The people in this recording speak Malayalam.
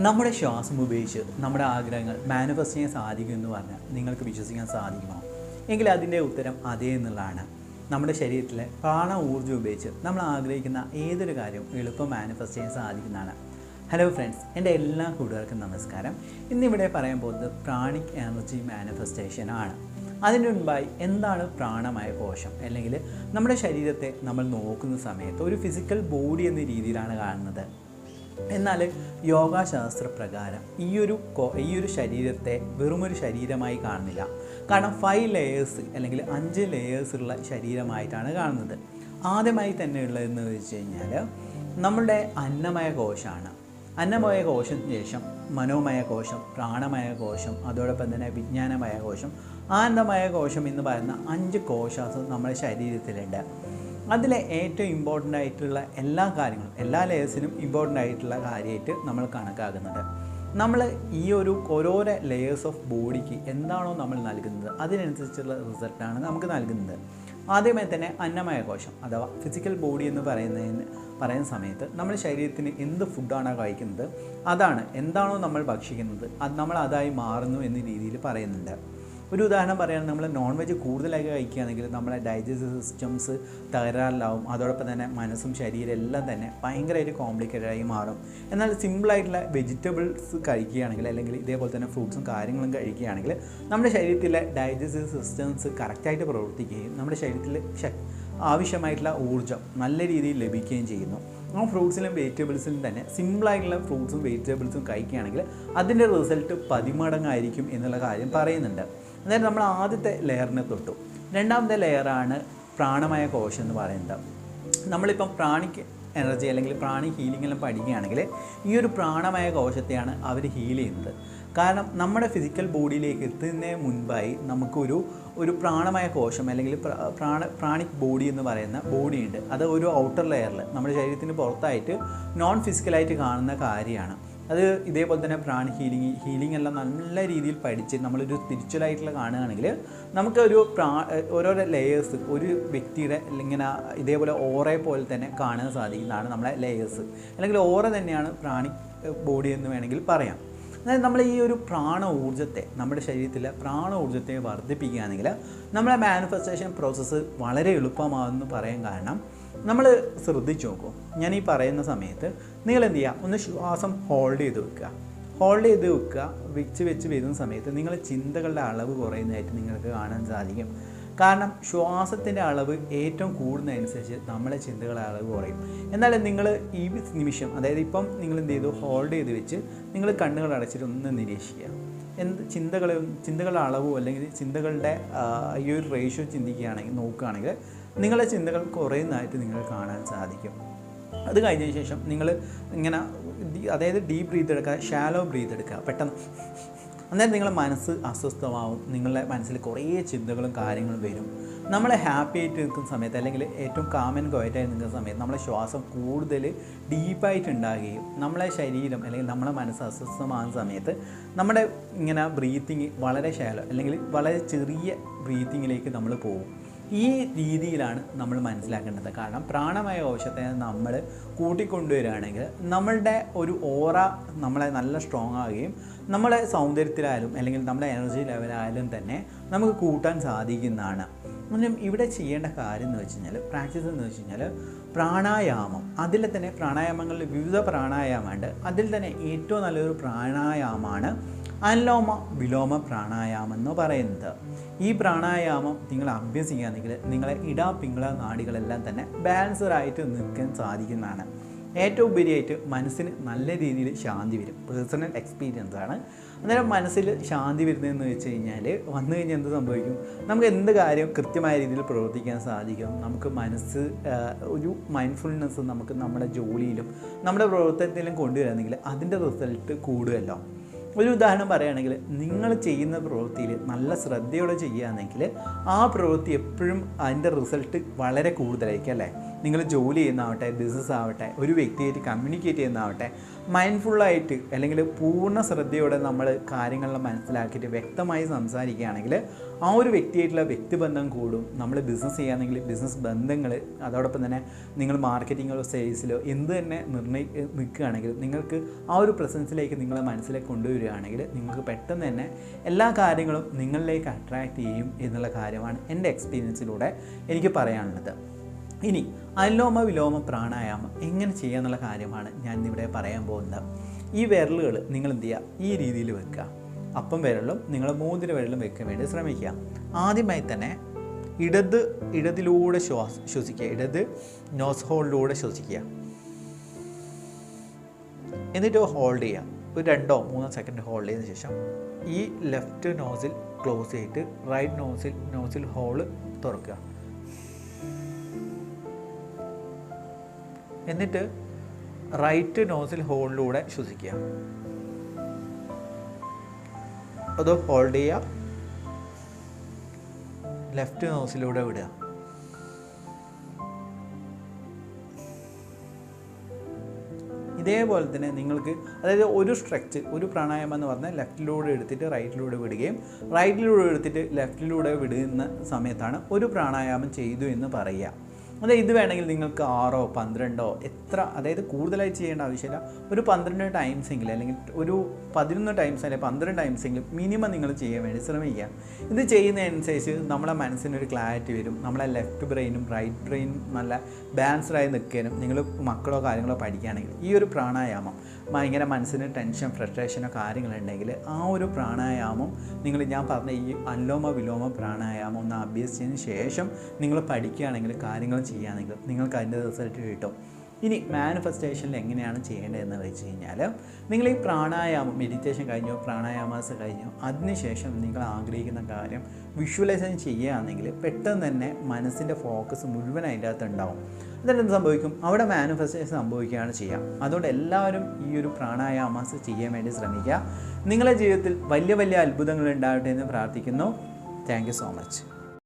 നമ്മുടെ ശ്വാസം ഉപയോഗിച്ച് നമ്മുടെ ആഗ്രഹങ്ങൾ മാനിഫെസ്റ്റ് ചെയ്യാൻ സാധിക്കുമെന്ന് പറഞ്ഞാൽ നിങ്ങൾക്ക് വിശ്വസിക്കാൻ സാധിക്കുമോ? എങ്കിൽ അതിൻ്റെ ഉത്തരം അതേ എന്നുള്ളതാണ്. നമ്മുടെ ശരീരത്തിലെ പ്രാണ ഊർജ്ജം ഉപയോഗിച്ച് നമ്മൾ ആഗ്രഹിക്കുന്ന ഏതൊരു കാര്യവും എളുപ്പം മാനിഫെസ്റ്റ് ചെയ്യാൻ സാധിക്കുന്നതാണ്. ഹലോ ഫ്രണ്ട്സ്, എൻ്റെ എല്ലാ കൂട്ടുകാർക്കും നമസ്കാരം. ഇന്നിവിടെ പറയാൻ പോകുന്നത് പ്രാണിക് എനർജി മാനിഫെസ്റ്റേഷൻ ആണ്. അതിന് മുൻപായി എന്താണ് പ്രാണമയ കോശം, അല്ലെങ്കിൽ നമ്മുടെ ശരീരത്തെ നമ്മൾ നോക്കുന്ന സമയത്ത് ഒരു ഫിസിക്കൽ ബോഡി എന്ന രീതിയിലാണ് കാണുന്നത്. എന്നാൽ യോഗാശാസ്ത്ര പ്രകാരം ഈ ഒരു ശരീരത്തെ വെറുമൊരു ശരീരമായി കാണുന്നില്ല. കാരണം 5 ലെയേഴ്സ് അല്ലെങ്കിൽ 5 ലെയേഴ്സ് ഉള്ള ശരീരമായിട്ടാണ് കാണുന്നത്. ആദ്യമായി തന്നെ ഉള്ളതെന്ന് വെച്ച് കഴിഞ്ഞാൽ നമ്മുടെ അന്നമയ കോശമാണ്. അന്നമയ കോശത്തിന് ശേഷം മനോമയ കോശം, പ്രാണമയ കോശം, അതോടൊപ്പം തന്നെ വിജ്ഞാനമയ കോശം, ആനന്ദമയ കോശം എന്ന് പറയുന്ന 5 കോശാസ് നമ്മുടെ ശരീരത്തിലുണ്ട്. അതിലെ ഏറ്റവും ഇമ്പോർട്ടൻ്റ് ആയിട്ടുള്ള എല്ലാ കാര്യങ്ങളും, എല്ലാ ലെയേഴ്സിനും ഇമ്പോർട്ടൻ്റ് ആയിട്ടുള്ള കാര്യമായിട്ട് നമ്മൾ കണക്കാക്കുന്നുണ്ട്. നമ്മൾ ഈ ഓരോരോ ലെയേഴ്സ് ഓഫ് ബോഡിക്ക് എന്താണോ നമ്മൾ നൽകുന്നത് അതിനനുസരിച്ചുള്ള റിസൾട്ടാണ് നമുക്ക് നൽകുന്നത്. ആദ്യമായി തന്നെ അന്നമയ കോശം അഥവാ ഫിസിക്കൽ ബോഡി എന്ന് പറയുന്ന സമയത്ത് നമ്മുടെ ശരീരത്തിന് എന്ത് ഫുഡാണോ കഴിക്കുന്നത് അതാണ്, എന്താണോ നമ്മൾ ഭക്ഷിക്കുന്നത് അത് നമ്മൾ അതായി മാറുന്നു എന്ന രീതിയിൽ പറയുന്നുണ്ട്. ഒരു ഉദാഹരണം പറയുകയാണെങ്കിൽ നമ്മൾ നോൺ വെജ് കൂടുതലായി കഴിക്കുകയാണെങ്കിൽ നമ്മുടെ ഡൈജസ്റ്റീവ് സിസ്റ്റംസ് തകരാറിലാവും. അതോടൊപ്പം തന്നെ മനസ്സും ശരീരം എല്ലാം തന്നെ ഭയങ്കരമായിട്ട് കോംപ്ലിക്കേറ്റഡായി മാറും. എന്നാൽ സിമ്പിളായിട്ടുള്ള വെജിറ്റബിൾസ് കഴിക്കുകയാണെങ്കിൽ, അല്ലെങ്കിൽ ഇതേപോലെ തന്നെ ഫ്രൂട്ട്സും കാര്യങ്ങളും കഴിക്കുകയാണെങ്കിൽ നമ്മുടെ ശരീരത്തിലെ ഡൈജസ്റ്റീവ് സിസ്റ്റംസ് കറക്റ്റായിട്ട് പ്രവർത്തിക്കുകയും നമ്മുടെ ശരീരത്തിൽ ആവശ്യമായിട്ടുള്ള ഊർജ്ജം നല്ല രീതിയിൽ ലഭിക്കുകയും ചെയ്യുന്നു. ആ ഫ്രൂട്ട്സിലും വെജിറ്റബിൾസിലും തന്നെ സിമ്പിളായിട്ടുള്ള ഫ്രൂട്ട്സും വെജിറ്റബിൾസും കഴിക്കുകയാണെങ്കിൽ അതിൻ്റെ റിസൾട്ട് 10 മടങ്ങായിരിക്കും എന്നുള്ള കാര്യം പറയുന്നുണ്ട്. അതായത് നമ്മൾ ആദ്യത്തെ ലെയറിനെ തൊട്ടു. രണ്ടാമത്തെ ലെയറാണ് പ്രാണമയ കോശം എന്ന് പറയുന്നത്. നമ്മളിപ്പം പ്രാണിക് എനർജി അല്ലെങ്കിൽ പ്രാണി ഹീലിംഗ് എല്ലാം പഠിക്കുകയാണെങ്കിൽ ഈ ഒരു പ്രാണമയ കോശത്തെയാണ് അവർ ഹീൽ ചെയ്യുന്നത്. കാരണം നമ്മുടെ ഫിസിക്കൽ ബോഡിയിലേക്ക് എത്തുന്നതിന് മുൻപായി നമുക്കൊരു പ്രാണമയ കോശം അല്ലെങ്കിൽ പ്രാണിക് ബോഡി എന്ന് പറയുന്ന ബോഡി ഉണ്ട്. അത് ഒരു ഔട്ടർ ലെയറിൽ നമ്മുടെ ശരീരത്തിന് പുറത്തായിട്ട് നോൺ ഫിസിക്കലായിട്ട് കാണുന്ന കാര്യമാണ്. അത് ഇതേപോലെ തന്നെ പ്രാണി ഹീലിംഗ് എല്ലാം നല്ല രീതിയിൽ പഠിച്ച് നമ്മളൊരു സ്പിരിച്വലായിട്ടുള്ള കാണുകയാണെങ്കിൽ നമുക്ക് ഓരോരോ ലെയേഴ്സ് ഒരു വ്യക്തിയുടെ ഇങ്ങനെ ഇതേപോലെ ഓറയെ പോലെ തന്നെ കാണാൻ സാധിക്കുന്നതാണ് നമ്മളെ ലെയേഴ്സ്, അല്ലെങ്കിൽ ഓറ തന്നെയാണ് പ്രാണിക് ബോഡി എന്ന് വേണമെങ്കിൽ പറയാം. അതായത് നമ്മൾ ഈ ഒരു പ്രാണ ഊർജ്ജത്തെ, നമ്മുടെ ശരീരത്തിലെ പ്രാണ ഊർജ്ജത്തെ വർദ്ധിപ്പിക്കുകയാണെങ്കിൽ നമ്മളെ മാനിഫെസ്റ്റേഷൻ പ്രോസസ്സ് വളരെ എളുപ്പമാകുമെന്ന് പറയാൻ കാരണം നമ്മൾ ശ്രദ്ധിച്ച് നോക്കൂ. ഞാൻ ഈ പറയുന്ന സമയത്ത് നിങ്ങൾ എന്ത് ചെയ്യുക, ഒന്ന് ശ്വാസം ഹോൾഡ് ചെയ്ത് വെക്കുക. വെച്ച് വരുന്ന സമയത്ത് നിങ്ങളുടെ ചിന്തകളുടെ അളവ് കുറയുന്നതായിട്ട് നിങ്ങൾക്ക് കാണാൻ സാധിക്കും. കാരണം ശ്വാസത്തിൻ്റെ അളവ് ഏറ്റവും കൂടുന്നതനുസരിച്ച് നമ്മളെ ചിന്തകളുടെ അളവ് കുറയും. എന്നാലും നിങ്ങൾ ഈ നിമിഷം, അതായത് ഇപ്പം നിങ്ങൾ എന്ത് ചെയ്തു, ഹോൾഡ് ചെയ്ത് വെച്ച് നിങ്ങൾ കണ്ണുകൾ അടച്ചിട്ട് ഒന്ന് നിരീക്ഷിക്കുക. ചിന്തകളുടെ അളവോ അല്ലെങ്കിൽ ചിന്തകളുടെ ഈ ഒരു റേഷ്യോ നോക്കുകയാണെങ്കിൽ നിങ്ങളുടെ ചിന്തകൾ കുറയുന്നതായിട്ട് നിങ്ങൾക്ക് കാണാൻ സാധിക്കും. അത് കഴിഞ്ഞതിന് ശേഷം നിങ്ങൾ ഇങ്ങനെ, അതായത് ഡീപ്പ് ബ്രീത്ത് എടുക്കുക, ഷാലോ ബ്രീത്ത് എടുക്കുക. പെട്ടെന്ന് അന്നേരം നിങ്ങളുടെ മനസ്സ് അസ്വസ്ഥമാവും. നിങ്ങളുടെ മനസ്സിൽ കുറേ ചിന്തകളും കാര്യങ്ങളും വരും. നമ്മൾ ഹാപ്പി ആയിട്ട് നിൽക്കുന്ന സമയത്ത്, അല്ലെങ്കിൽ ഏറ്റവും കാം ആൻഡ് ക്വയറ്റായി നിൽക്കുന്ന സമയത്ത് നമ്മളെ ശ്വാസം കൂടുതൽ ഡീപ്പായിട്ട് ഉണ്ടാകുകയും നമ്മളെ ശരീരം അല്ലെങ്കിൽ നമ്മളെ മനസ്സ് അസ്വസ്ഥമാകുന്ന സമയത്ത് നമ്മുടെ ഇങ്ങനെ ബ്രീത്തിങ് വളരെ ഷാലോ അല്ലെങ്കിൽ വളരെ ചെറിയ ബ്രീത്തിങ്ങിലേക്ക് നമ്മൾ പോകും. ഈ രീതിയിലാണ് നമ്മൾ മനസ്സിലാക്കേണ്ടത്. കാരണം പ്രാണമയ കോശത്തെ നമ്മൾ കൂട്ടിക്കൊണ്ടുവരികയാണെങ്കിൽ നമ്മളുടെ ഒരു ഓറ നമ്മളെ നല്ല സ്ട്രോങ് ആവുകയും നമ്മളെ സൗന്ദര്യത്തിലായാലും അല്ലെങ്കിൽ നമ്മുടെ എനർജി ലെവലായാലും തന്നെ നമുക്ക് കൂട്ടാൻ സാധിക്കുന്നതാണ്. ഇവിടെ ചെയ്യേണ്ട കാര്യം എന്ന് വെച്ച് കഴിഞ്ഞാൽ, പ്രാക്ടീസ് എന്ന് വെച്ച് കഴിഞ്ഞാൽ പ്രാണായാമം. അതിൽ തന്നെ പ്രാണായാമങ്ങളിൽ വിവിധ പ്രാണായാമമുണ്ട്. അതിൽ തന്നെ ഏറ്റവും നല്ലൊരു പ്രാണായാമമാണ് അനുലോമ വിലോമ പ്രാണായാമം എന്ന് പറയുന്നത്. ഈ പ്രാണായാമം നിങ്ങൾ അഭ്യസിക്കുകയാണെങ്കിൽ നിങ്ങളെ പിങ്ങള നാഡികളെല്ലാം തന്നെ ബാലൻസറായിട്ട് നിൽക്കാൻ സാധിക്കുന്നതാണ്. ഏറ്റവും ഉപരിയായിട്ട് മനസ്സിന് നല്ല രീതിയിൽ ശാന്തി വരും. പേഴ്സണൽ എക്സ്പീരിയൻസ് ആണ്. അന്നേരം മനസ്സിൽ ശാന്തി വരുന്നതെന്ന് വെച്ച് കഴിഞ്ഞാൽ വന്നു കഴിഞ്ഞാൽ എന്ത് സംഭവിക്കും, നമുക്ക് എന്ത് കാര്യം കൃത്യമായ രീതിയിൽ പ്രവർത്തിക്കാൻ സാധിക്കും. നമുക്ക് മനസ്സ് ഒരു മൈൻഡ്ഫുൾനെസ് നമുക്ക് നമ്മുടെ ജോലിയിലും നമ്മുടെ പ്രവർത്തനത്തിലും കൊണ്ടുവരാമെങ്കിൽ അതിൻ്റെ റിസൾട്ട് കൂടുമല്ലോ. ഒരു ഉദാഹരണം പറയുകയാണെങ്കിൽ, നിങ്ങൾ ചെയ്യുന്ന പ്രവൃത്തിയിൽ നല്ല ശ്രദ്ധയോടെ ചെയ്യുകയാണെങ്കിൽ ആ പ്രവൃത്തി എപ്പോഴും അതിൻ്റെ റിസൾട്ട് വളരെ കൂടുതലായിരിക്കും, അല്ലേ? നിങ്ങൾ ജോലി ചെയ്യുന്നതാവട്ടെ, ബിസിനസ് ആവട്ടെ, ഒരു വ്യക്തിയായിട്ട് കമ്മ്യൂണിക്കേറ്റ് ചെയ്യുന്നതാവട്ടെ, മൈൻഡ്ഫുള്ളായിട്ട് അല്ലെങ്കിൽ പൂർണ്ണ ശ്രദ്ധയോടെ നമ്മൾ കാര്യങ്ങൾ മനസ്സിലാക്കിയിട്ട് വ്യക്തമായി സംസാരിക്കുകയാണെങ്കിൽ ആ ഒരു വ്യക്തിയായിട്ടുള്ള വ്യക്തിബന്ധം കൂടും. നമ്മൾ ബിസിനസ് ചെയ്യുകയാണെങ്കിൽ ബിസിനസ് ബന്ധങ്ങൾ, അതോടൊപ്പം തന്നെ നിങ്ങൾ മാർക്കറ്റിങ്ങിലോ സെയിൽസിലോ എന്ത് തന്നെ നിൽക്കുകയാണെങ്കിൽ നിങ്ങൾക്ക് ആ ഒരു പ്രസൻസിലേക്ക് നിങ്ങളെ മനസ്സിലേക്ക് കൊണ്ടുവരികയാണെങ്കിൽ നിങ്ങൾക്ക് പെട്ടെന്ന് തന്നെ എല്ലാ കാര്യങ്ങളും നിങ്ങളിലേക്ക് അട്രാക്റ്റ് ചെയ്യും എന്നുള്ള കാര്യമാണ് എൻ്റെ എക്സ്പീരിയൻസിലൂടെ എനിക്ക് പറയാനുള്ളത്. ഇനി അനുലോമ വിലോമ പ്രാണായാമം എങ്ങനെ ചെയ്യുക എന്നുള്ള കാര്യമാണ് ഞാൻ ഇവിടെ പറയാൻ പോകുന്നത്. ഈ വിരലുകൾ നിങ്ങൾ എന്ത് ചെയ്യുക, ഈ രീതിയിൽ വെക്കുക. അപ്പം വിരലും നിങ്ങൾ മോതിര വിരലും വെക്കാൻ വേണ്ടി ശ്രമിക്കുക. ആദ്യമായി തന്നെ ഇടതിലൂടെ ശ്വസിക്കുക, ഇടത് നോസ് ഹോളിലൂടെ ശ്വസിക്കുക. എന്നിട്ട് ഹോൾഡ് ചെയ്യുക. ഒരു 2-3 സെക്കൻഡ് ഹോൾഡ് ചെയ്തതിന് ശേഷം ഈ ലെഫ്റ്റ് നോസിൽ ക്ലോസ് ചെയ്തിട്ട് റൈറ്റ് നോസിൽ ഹോള് തുറക്കുക. എന്നിട്ട് റൈറ്റ് നോസിൽ ഹോളിലൂടെ ശ്വസിക്കുക. അത് ഹോൾഡ് ചെയ്യുക, ലെഫ്റ്റ് നോസിലൂടെ വിടുക. ഇതേപോലെ തന്നെ നിങ്ങൾക്ക്, അതായത് ഒരു സ്ട്രെച്ച്, ഒരു പ്രാണായാമം എന്ന് പറഞ്ഞാൽ ലെഫ്റ്റിലൂടെ എടുത്തിട്ട് റൈറ്റിലൂടെ വിടുകയും റൈറ്റിലൂടെ എടുത്തിട്ട് ലെഫ്റ്റിലൂടെ വിടുന്ന സമയത്താണ് ഒരു പ്രാണായാമം ചെയ്തു എന്ന് പറയുക. അതായത് ഇത് വേണമെങ്കിൽ നിങ്ങൾക്ക് 6 12 എത്ര, അതായത് കൂടുതലായി ചെയ്യേണ്ട ആവശ്യമില്ല. ഒരു 12 ടൈംസ് എങ്കിലും അല്ലെങ്കിൽ ഒരു 11 ടൈംസ് അല്ലെങ്കിൽ 12 ടൈംസ് എങ്കിലും മിനിമം നിങ്ങൾ ചെയ്യാൻ വേണ്ടി ശ്രമിക്കുക. ഇത് ചെയ്യുന്നതനുസരിച്ച് നമ്മളെ മനസ്സിനൊരു ക്ലാരിറ്റി വരും. നമ്മളെ ലെഫ്റ്റ് ബ്രെയിനും റൈറ്റ് ബ്രെയിനും നല്ല ബാലൻസ്ഡായി നിൽക്കാനും, നിങ്ങൾ മക്കളോ കാര്യങ്ങളോ പഠിക്കുകയാണെങ്കിൽ ഈ ഒരു പ്രാണായാമം ഭയങ്കര മനസ്സിന് ടെൻഷൻ, ഫ്രസ്ട്രേഷനോ കാര്യങ്ങളുണ്ടെങ്കിൽ ആ ഒരു പ്രാണായാമം ഞാൻ പറഞ്ഞ ഈ അനുലോമ വിലോമ പ്രാണായാമം ഒന്ന് അഭ്യസിച്ചതിന് ശേഷം നിങ്ങൾ പഠിക്കുകയാണെങ്കിൽ, കാര്യങ്ങൾ ചെയ്യുകയാണെങ്കിൽ നിങ്ങൾക്ക് അതിൻ്റെ റിസൾട്ട് കിട്ടും. ഇനി മാനിഫെസ്റ്റേഷനിൽ എങ്ങനെയാണ് ചെയ്യേണ്ടതെന്ന് വെച്ച് കഴിഞ്ഞാൽ, നിങ്ങൾ ഈ പ്രാണായാമം മെഡിറ്റേഷൻ കഴിഞ്ഞോ പ്രാണായാമാസ് കഴിഞ്ഞോ അതിനുശേഷം നിങ്ങൾ ആഗ്രഹിക്കുന്ന കാര്യം വിഷ്വലൈസേഷൻ ചെയ്യുകയാണെങ്കിൽ പെട്ടെന്ന് തന്നെ മനസ്സിൻ്റെ ഫോക്കസ് മുഴുവൻ അതിൻ്റെ അകത്ത് ഉണ്ടാവും. അതെന്ത് സംഭവിക്കും, അവിടെ മാനിഫെസ്റ്റേഷൻ സംഭവിക്കുകയാണ് ചെയ്യുക. അതുകൊണ്ട് എല്ലാവരും ഈ ഒരു പ്രാണായാമാസ് ചെയ്യാൻ വേണ്ടി ശ്രമിക്കുക. നിങ്ങളുടെ ജീവിതത്തിൽ വലിയ വലിയ അത്ഭുതങ്ങൾ ഉണ്ടാവട്ടെ എന്ന് പ്രാർത്ഥിക്കുന്നു. Thank you so much.